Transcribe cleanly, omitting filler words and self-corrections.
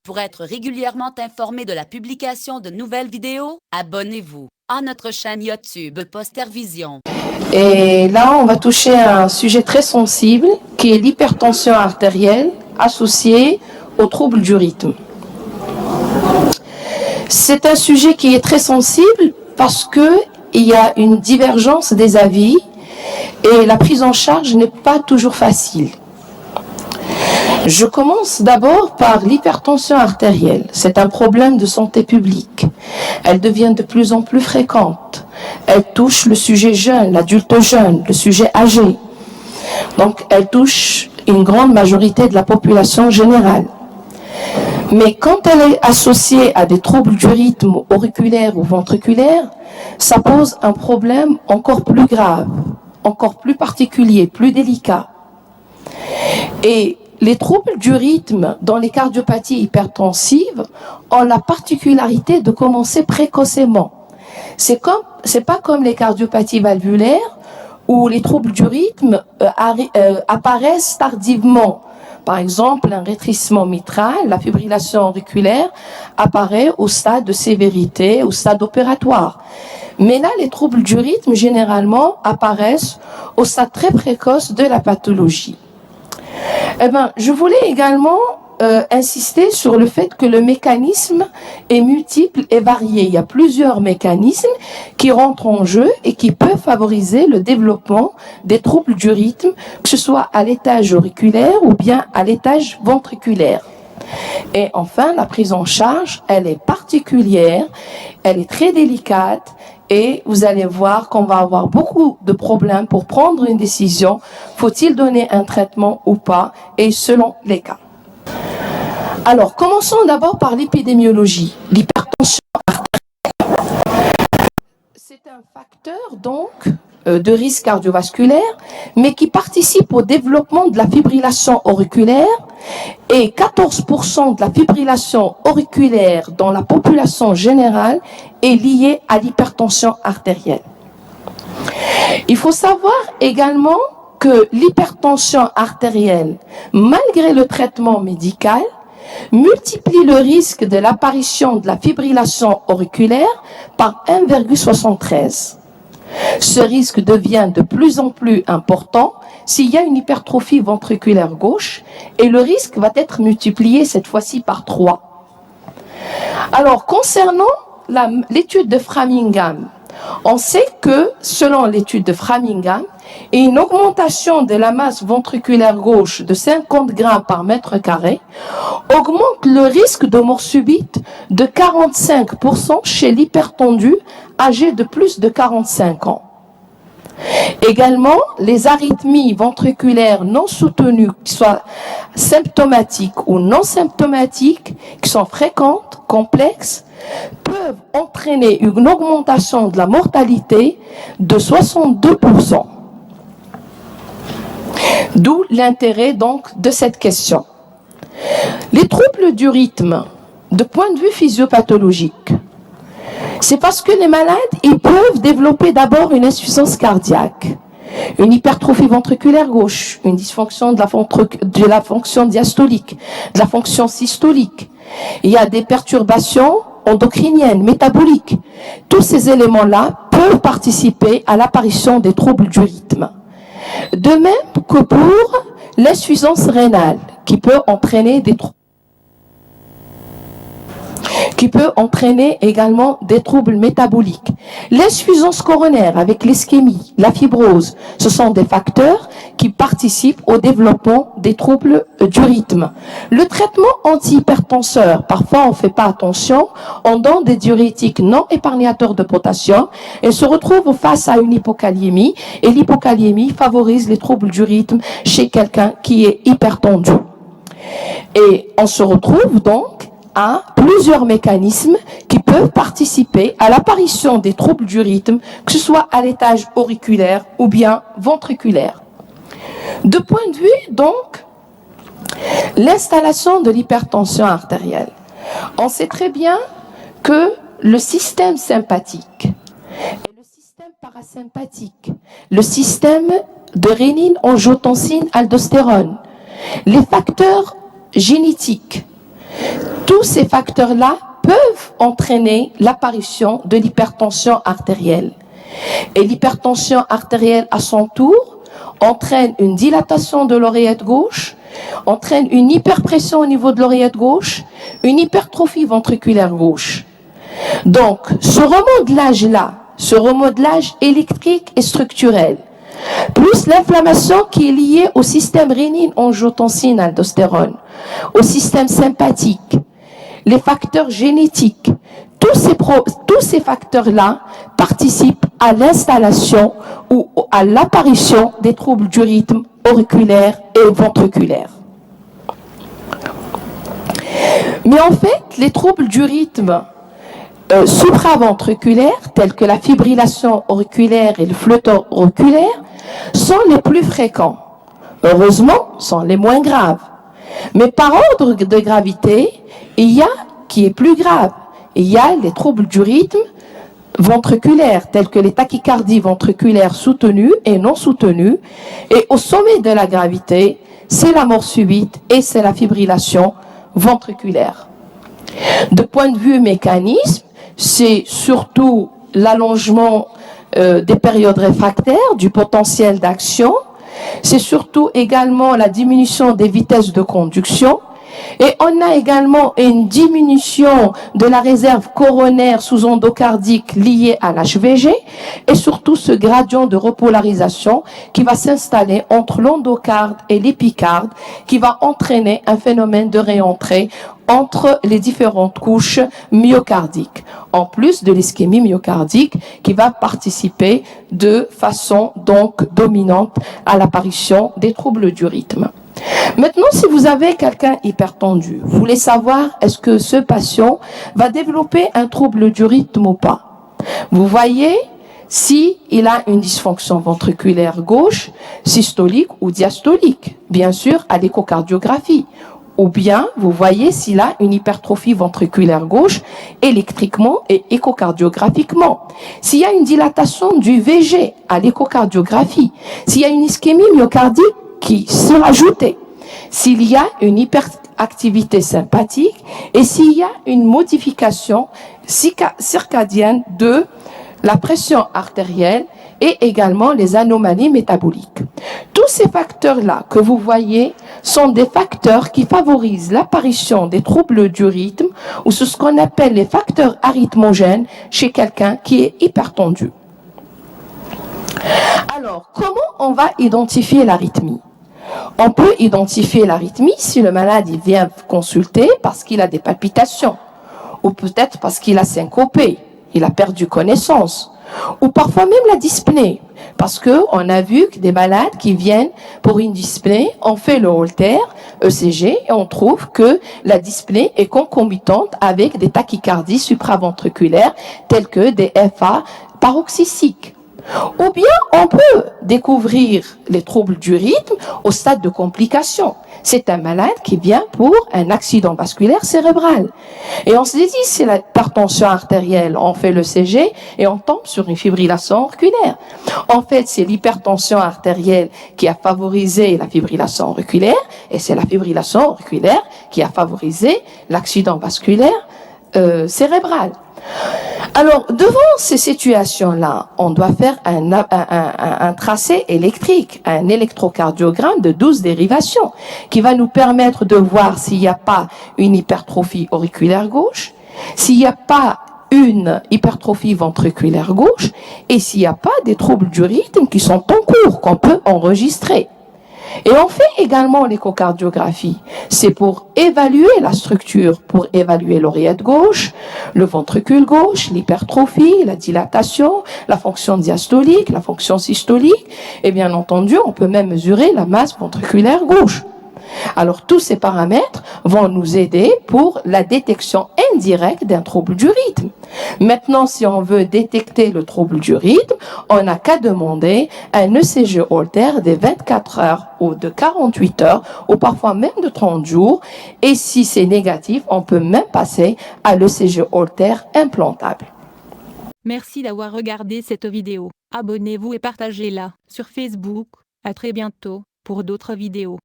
Pour être régulièrement informé de la publication de nouvelles vidéos, abonnez-vous à notre chaîne YouTube Postervision. Et là, on va toucher à un sujet très sensible qui est l'hypertension artérielle associée aux troubles du rythme. C'est un sujet qui est très sensible parce qu'il y a une divergence des avis et la prise en charge n'est pas toujours facile. Je commence d'abord par l'hypertension artérielle. C'est un problème de santé publique. Elle devient de plus en plus fréquente. Elle touche le sujet jeune, l'adulte jeune, le sujet âgé. Donc, elle touche une grande majorité de la population générale. Mais quand elle est associée à des troubles du rythme auriculaire ou ventriculaire, ça pose un problème encore plus grave, encore plus particulier, plus délicat. Et les troubles du rythme dans les cardiopathies hypertensives ont la particularité de commencer précocement. C'est pas comme les cardiopathies valvulaires où les troubles du rythme apparaissent tardivement. Par exemple, un rétrécissement mitral, la fibrillation auriculaire apparaît au stade de sévérité, au stade opératoire. Mais là, les troubles du rythme, généralement, apparaissent au stade très précoce de la pathologie. Je voulais également insister sur le fait que le mécanisme est multiple et varié. Il y a plusieurs mécanismes qui rentrent en jeu et qui peuvent favoriser le développement des troubles du rythme, que ce soit à l'étage auriculaire ou bien à l'étage ventriculaire. Et enfin, la prise en charge, elle est particulière, elle est très délicate et vous allez voir qu'on va avoir beaucoup de problèmes pour prendre une décision. Faut-il donner un traitement ou pas et selon les cas. Alors, commençons d'abord par l'épidémiologie. L'hypertension artérielle. C'est un facteur donc de risque cardiovasculaire, mais qui participe au développement de la fibrillation auriculaire et 14% de la fibrillation auriculaire dans la population générale est liée à l'hypertension artérielle. Il faut savoir également que l'hypertension artérielle, malgré le traitement médical, multiplie le risque de l'apparition de la fibrillation auriculaire par 1,73. Ce risque devient de plus en plus important s'il y a une hypertrophie ventriculaire gauche et le risque va être multiplié cette fois-ci par 3. Alors, concernant l'étude de Framingham, on sait que, selon l'étude de Framingham, une augmentation de la masse ventriculaire gauche de 50 grammes par mètre carré augmente le risque de mort subite de 45% chez l'hypertendu âgé de plus de 45 ans. Également, les arythmies ventriculaires non soutenues, qui soient symptomatiques ou non symptomatiques, qui sont fréquentes, complexes, peuvent entraîner une augmentation de la mortalité de 62%. D'où l'intérêt donc de cette question. Les troubles du rythme, de point de vue physiopathologique, c'est parce que les malades, ils peuvent développer d'abord une insuffisance cardiaque, une hypertrophie ventriculaire gauche, une dysfonction de la fonction diastolique, de la fonction systolique. Il y a des perturbations endocriniennes, métaboliques. Tous ces éléments-là peuvent participer à l'apparition des troubles du rythme. De même que pour l'insuffisance rénale, qui peut entraîner également des troubles métaboliques. L'insuffisance coronaire avec l'ischémie, la fibrose, ce sont des facteurs qui participent au développement des troubles du rythme. Le traitement antihypertenseur, parfois on ne fait pas attention, on donne des diurétiques non épargnateurs de potassium et se retrouve face à une hypokaliémie et l'hypokaliémie favorise les troubles du rythme chez quelqu'un qui est hypertendu. Et on se retrouve donc à plusieurs mécanismes qui peuvent participer à l'apparition des troubles du rythme, que ce soit à l'étage auriculaire ou bien ventriculaire. De point de vue, donc, l'installation de l'hypertension artérielle. On sait très bien que le système sympathique et le système parasympathique, le système de rénine, angiotensine, aldostérone, les facteurs génétiques, Tous ces facteurs-là peuvent entraîner l'apparition de l'hypertension artérielle. Et l'hypertension artérielle, à son tour, entraîne une dilatation de l'oreillette gauche, entraîne une hyperpression au niveau de l'oreillette gauche, une hypertrophie ventriculaire gauche. Donc, ce remodelage électrique et structurel, plus l'inflammation qui est liée au système rénine-angiotensine-aldostérone, au système sympathique, les facteurs génétiques, tous ces facteurs-là participent à l'installation ou à l'apparition des troubles du rythme auriculaire et ventriculaire. Mais en fait, les troubles du rythme supraventriculaires, tels que la fibrillation auriculaire et le flotteur auriculaire, sont les plus fréquents. Heureusement, sont les moins graves. Mais par ordre de gravité, il y a qui est plus grave. Il y a les troubles du rythme ventriculaires, tels que les tachycardies ventriculaires soutenues et non soutenues. Et au sommet de la gravité, c'est la mort subite et c'est la fibrillation ventriculaire. De point de vue mécanisme, c'est surtout l'allongement des périodes réfractaires, du potentiel d'action. C'est surtout également la diminution des vitesses de conduction. Et on a également une diminution de la réserve coronaire sous endocardique liée à l'HVG et surtout ce gradient de repolarisation qui va s'installer entre l'endocarde et l'épicarde qui va entraîner un phénomène de réentrée entre les différentes couches myocardiques, en plus de l'ischémie myocardique qui va participer de façon donc dominante à l'apparition des troubles du rythme. Maintenant, si vous avez quelqu'un hypertendu, vous voulez savoir est-ce que ce patient va développer un trouble du rythme ou pas. Vous voyez si il a une dysfonction ventriculaire gauche, systolique ou diastolique, bien sûr à l'échocardiographie. Ou bien, vous voyez s'il a une hypertrophie ventriculaire gauche, électriquement et échocardiographiquement. S'il y a une dilatation du VG à l'échocardiographie, s'il y a une ischémie myocardique qui se rajoutait, s'il y a une hyperactivité sympathique et s'il y a une modification circadienne de la pression artérielle et également les anomalies métaboliques. Tous ces facteurs-là que vous voyez sont des facteurs qui favorisent l'apparition des troubles du rythme ou ce qu'on appelle les facteurs arythmogènes chez quelqu'un qui est hypertendu. Alors, comment on va identifier l'arythmie? On peut identifier l'arythmie si le malade il vient consulter parce qu'il a des palpitations, ou peut-être parce qu'il a syncopé, il a perdu connaissance, ou parfois même la dyspnée, parce qu'on a vu que des malades qui viennent pour une dyspnée, on fait le Holter, ECG, et on trouve que la dyspnée est concomitante avec des tachycardies supraventriculaires telles que des FA paroxystiques. Ou bien on peut découvrir les troubles du rythme au stade de complication. C'est un malade qui vient pour un accident vasculaire cérébral. Et on se dit, c'est l'hypertension artérielle. On fait le CG et on tombe sur une fibrillation auriculaire. En fait, c'est l'hypertension artérielle qui a favorisé la fibrillation auriculaire et c'est la fibrillation auriculaire qui a favorisé l'accident vasculaire cérébral. Alors, devant ces situations-là, on doit faire un tracé électrique, un électrocardiogramme de 12 dérivations, qui va nous permettre de voir s'il n'y a pas une hypertrophie auriculaire gauche, s'il n'y a pas une hypertrophie ventriculaire gauche, et s'il n'y a pas des troubles du rythme qui sont en cours, qu'on peut enregistrer. Et on fait également l'échocardiographie. C'est pour évaluer la structure, pour évaluer l'oreillette gauche, le ventricule gauche, l'hypertrophie, la dilatation, la fonction diastolique, la fonction systolique. Et bien entendu, on peut même mesurer la masse ventriculaire gauche. Alors tous ces paramètres vont nous aider pour la détection indirecte d'un trouble du rythme. Maintenant, si on veut détecter le trouble du rythme, on n'a qu'à demander un ECG Holter de 24 heures ou de 48 heures ou parfois même de 30 jours. Et si c'est négatif, on peut même passer à l'ECG Holter implantable. Merci d'avoir regardé cette vidéo. Abonnez-vous et partagez-la sur Facebook. À très bientôt pour d'autres vidéos.